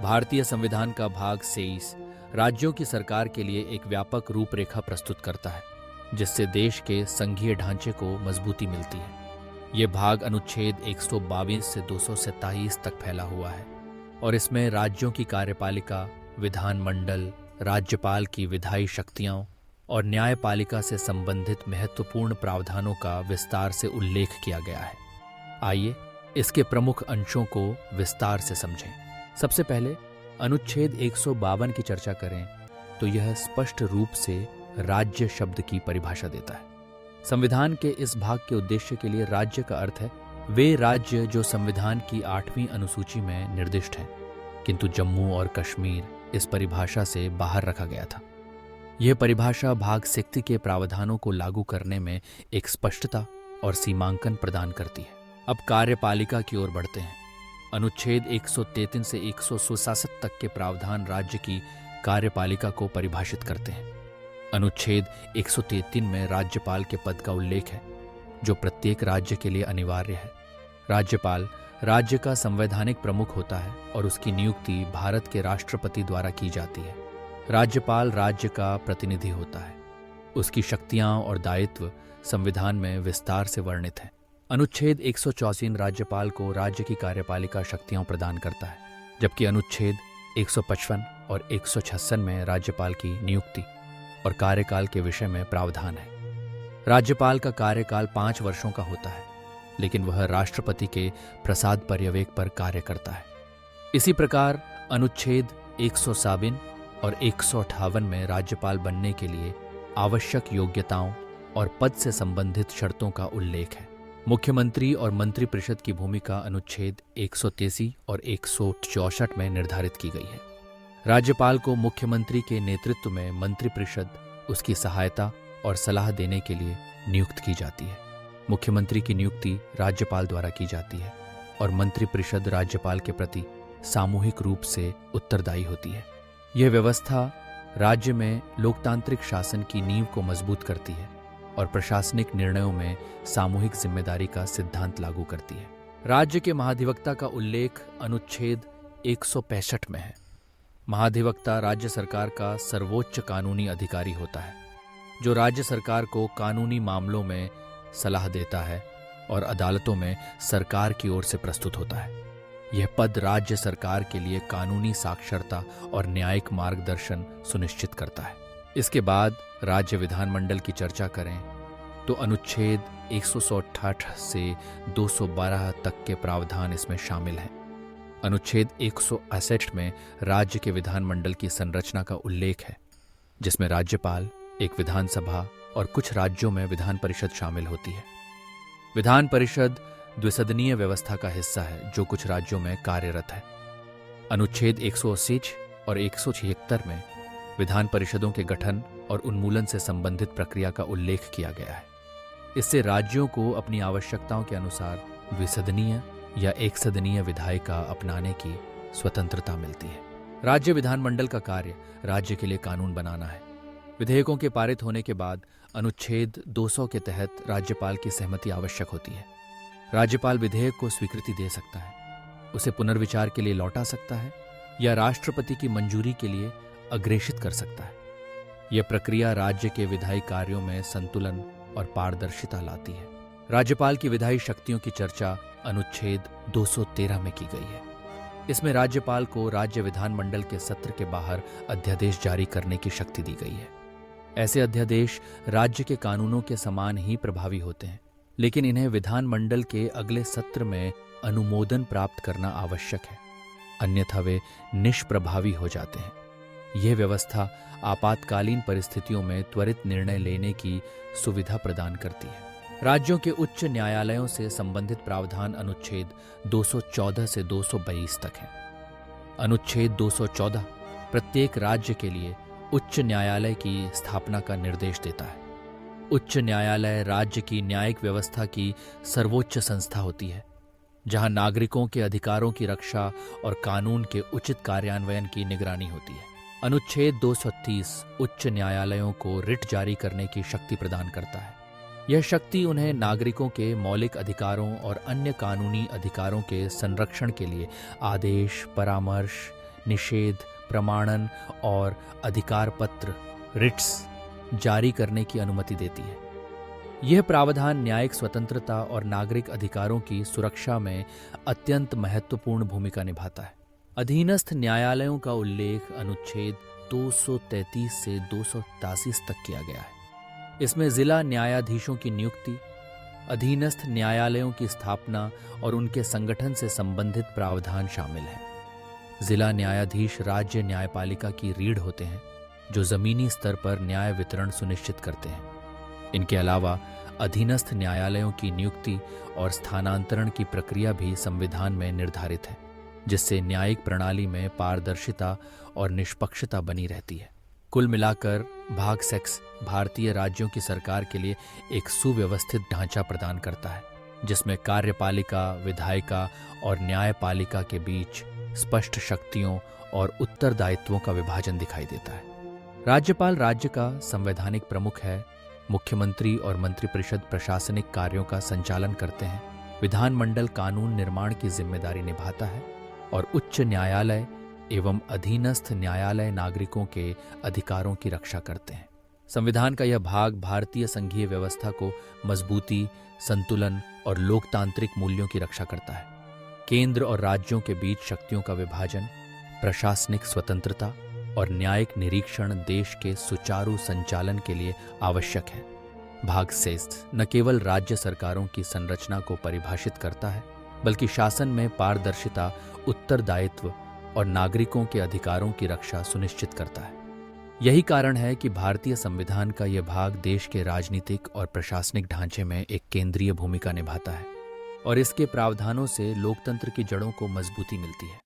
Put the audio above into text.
भारतीय संविधान का भाग 23 राज्यों की सरकार के लिए एक व्यापक रूपरेखा प्रस्तुत करता है, जिससे देश के संघीय ढांचे को मजबूती मिलती है। ये भाग अनुच्छेद 122 से 227 तक फैला हुआ है और इसमें राज्यों की कार्यपालिका, विधानमंडल, राज्यपाल की विधायी शक्तियों और न्यायपालिका से संबंधित महत्वपूर्ण प्रावधानों का विस्तार से उल्लेख किया गया है। आइए इसके प्रमुख अंशों को विस्तार से समझें। सबसे पहले अनुच्छेद 152 की चर्चा करें तो यह स्पष्ट रूप से राज्य शब्द की परिभाषा देता है। संविधान के इस भाग के उद्देश्य के लिए राज्य का अर्थ है वे राज्य जो संविधान की 8वीं अनुसूची में निर्दिष्ट हैं, किंतु जम्मू और कश्मीर इस परिभाषा से बाहर रखा गया था। यह परिभाषा भाग 60 के प्रावधानों को लागू करने में एक स्पष्टता और सीमांकन प्रदान करती है। अब कार्यपालिका की ओर बढ़ते हैं। अनुच्छेद 133 से 167 तक के प्रावधान राज्य की कार्यपालिका को परिभाषित करते हैं। अनुच्छेद 133 में राज्यपाल के पद का उल्लेख है, जो प्रत्येक राज्य के लिए अनिवार्य है। राज्यपाल राज्य का संवैधानिक प्रमुख होता है और उसकी नियुक्ति भारत के राष्ट्रपति द्वारा की जाती है। राज्यपाल राज्य का प्रतिनिधि होता है। उसकी शक्तियां और दायित्व संविधान में विस्तार से वर्णित हैं। अनुच्छेद 184 राज्यपाल को राज्य की कार्यपालिका शक्तियां प्रदान करता है, जबकि अनुच्छेद 155 और 156 में राज्यपाल की नियुक्ति और कार्यकाल के विषय में प्रावधान है। राज्यपाल का कार्यकाल 5 वर्षों का होता है, लेकिन वह राष्ट्रपति के प्रसाद पर्यवेक्षक पर कार्य करता है। इसी प्रकार अनुच्छेद 157 और 158 में राज्यपाल बनने के लिए आवश्यक योग्यताओं और पद से संबंधित शर्तों का उल्लेख है। मुख्यमंत्री और मंत्रिपरिषद की भूमिका अनुच्छेद 183 और 164 में निर्धारित की गई है। राज्यपाल को मुख्यमंत्री के नेतृत्व में मंत्रिपरिषद उसकी सहायता और सलाह देने के लिए नियुक्त की जाती है। मुख्यमंत्री की नियुक्ति राज्यपाल द्वारा की जाती है और मंत्रिपरिषद राज्यपाल के प्रति सामूहिक रूप से उत्तरदायी होती है। यह व्यवस्था राज्य में लोकतांत्रिक शासन की नींव को मजबूत करती है और प्रशासनिक निर्णयों में सामूहिक जिम्मेदारी का सिद्धांत लागू करती है। राज्य के महाधिवक्ता का उल्लेख अनुच्छेद 165 में है। महाधिवक्ता राज्य सरकार का सर्वोच्च कानूनी अधिकारी होता है, जो राज्य सरकार को कानूनी मामलों में सलाह देता है और अदालतों में सरकार की ओर से प्रस्तुत होता है। यह पद राज्य सरकार के लिए कानूनी साक्षरता और न्यायिक मार्गदर्शन सुनिश्चित करता है। इसके बाद राज्य विधानमंडल की चर्चा करें तो अनुच्छेद 168 से 212 तक के प्रावधान इसमें शामिल हैं। अनुच्छेद 168 में राज्य के विधानमंडल की संरचना का उल्लेख है, जिसमें राज्यपाल, एक विधानसभा और कुछ राज्यों में विधान परिषद शामिल होती है। विधान परिषद द्विसदनीय व्यवस्था का हिस्सा है, जो कुछ राज्यों में कार्यरत है। अनुच्छेद 180 और 176 में विधान परिषदों के गठन और उन्मूलन से संबंधित प्रक्रिया का उल्लेख किया गया है। इससे राज्यों को अपनी आवश्यकताओं के अनुसार द्विसदनीय या एक सदनीय विधायिका अपनाने की स्वतंत्रता मिलती है। राज्य विधानमंडल का कार्य राज्य के लिए कानून बनाना है। विधेयकों के पारित होने के बाद अनुच्छेद 200 के तहत राज्यपाल की सहमति आवश्यक होती है। राज्यपाल विधेयक को स्वीकृति दे सकता है, उसे पुनर्विचार के लिए लौटा सकता है या राष्ट्रपति की मंजूरी के लिए अग्रेषित कर सकता है। यह प्रक्रिया राज्य के विधायी कार्यों में संतुलन और पारदर्शिता लाती है। राज्यपाल की विधायी शक्तियों की चर्चा अनुच्छेद 213 में की गई है। इसमें राज्यपाल को राज्य विधानमंडल के सत्र के बाहर अध्यादेश जारी करने की शक्ति दी गई है। ऐसे अध्यादेश राज्य के कानूनों के समान ही प्रभावी होते हैं, लेकिन इन्हें विधानमंडल के अगले सत्र में अनुमोदन प्राप्त करना आवश्यक है, अन्यथा वे निष्प्रभावी हो जाते हैं। यह व्यवस्था आपातकालीन परिस्थितियों में त्वरित निर्णय लेने की सुविधा प्रदान करती है। राज्यों के उच्च न्यायालयों से संबंधित प्रावधान अनुच्छेद 214 से 222 तक है। अनुच्छेद 214 प्रत्येक राज्य के लिए उच्च न्यायालय की स्थापना का निर्देश देता है। उच्च न्यायालय राज्य की न्यायिक व्यवस्था की सर्वोच्च संस्था होती है, जहां नागरिकों के अधिकारों की रक्षा और कानून के उचित कार्यान्वयन की निगरानी होती है। अनुच्छेद 230 उच्च न्यायालयों को रिट जारी करने की शक्ति प्रदान करता है। यह शक्ति उन्हें नागरिकों के मौलिक अधिकारों और अन्य कानूनी अधिकारों के संरक्षण के लिए आदेश, परामर्श, निषेध, प्रमाणन और अधिकार पत्र रिट्स जारी करने की अनुमति देती है। यह प्रावधान न्यायिक स्वतंत्रता और नागरिक अधिकारों की सुरक्षा में अत्यंत महत्वपूर्ण भूमिका निभाता है। अधीनस्थ न्यायालयों का उल्लेख अनुच्छेद 233 से 283 तक किया गया है। इसमें जिला न्यायाधीशों की नियुक्ति, अधीनस्थ न्यायालयों की स्थापना और उनके संगठन से संबंधित प्रावधान शामिल हैं। जिला न्यायाधीश राज्य न्यायपालिका की रीढ़ होते हैं, जो जमीनी स्तर पर न्याय वितरण सुनिश्चित करते हैं। इनके अलावा अधीनस्थ न्यायालयों की नियुक्ति और स्थानांतरण की प्रक्रिया भी संविधान में निर्धारित है, जिससे न्यायिक प्रणाली में पारदर्शिता और निष्पक्षता बनी रहती है। कुल मिलाकर भाग 6 भारतीय राज्यों की सरकार के लिए एक सुव्यवस्थित ढांचा प्रदान करता है, जिसमें कार्यपालिका, विधायिका और न्यायपालिका के बीच स्पष्ट शक्तियों और उत्तरदायित्वों का विभाजन दिखाई देता है। राज्यपाल राज्य का संवैधानिक प्रमुख है। मुख्यमंत्री और मंत्रिपरिषद प्रशासनिक कार्यों का संचालन करते हैं। विधानमंडल कानून निर्माण की जिम्मेदारी निभाता है और उच्च न्यायालय एवं अधीनस्थ न्यायालय नागरिकों के अधिकारों की रक्षा करते हैं। संविधान का यह भाग भारतीय संघीय व्यवस्था को मजबूती, संतुलन और लोकतांत्रिक मूल्यों की रक्षा करता है। केंद्र और राज्यों के बीच शक्तियों का विभाजन, प्रशासनिक स्वतंत्रता और न्यायिक निरीक्षण देश के सुचारू संचालन के लिए आवश्यक है। भाग 6 न केवल राज्य सरकारों की संरचना को परिभाषित करता है, बल्कि शासन में पारदर्शिता, उत्तरदायित्व और नागरिकों के अधिकारों की रक्षा सुनिश्चित करता है। यही कारण है कि भारतीय संविधान का यह भाग देश के राजनीतिक और प्रशासनिक ढांचे में एक केंद्रीय भूमिका निभाता है और इसके प्रावधानों से लोकतंत्र की जड़ों को मजबूती मिलती है।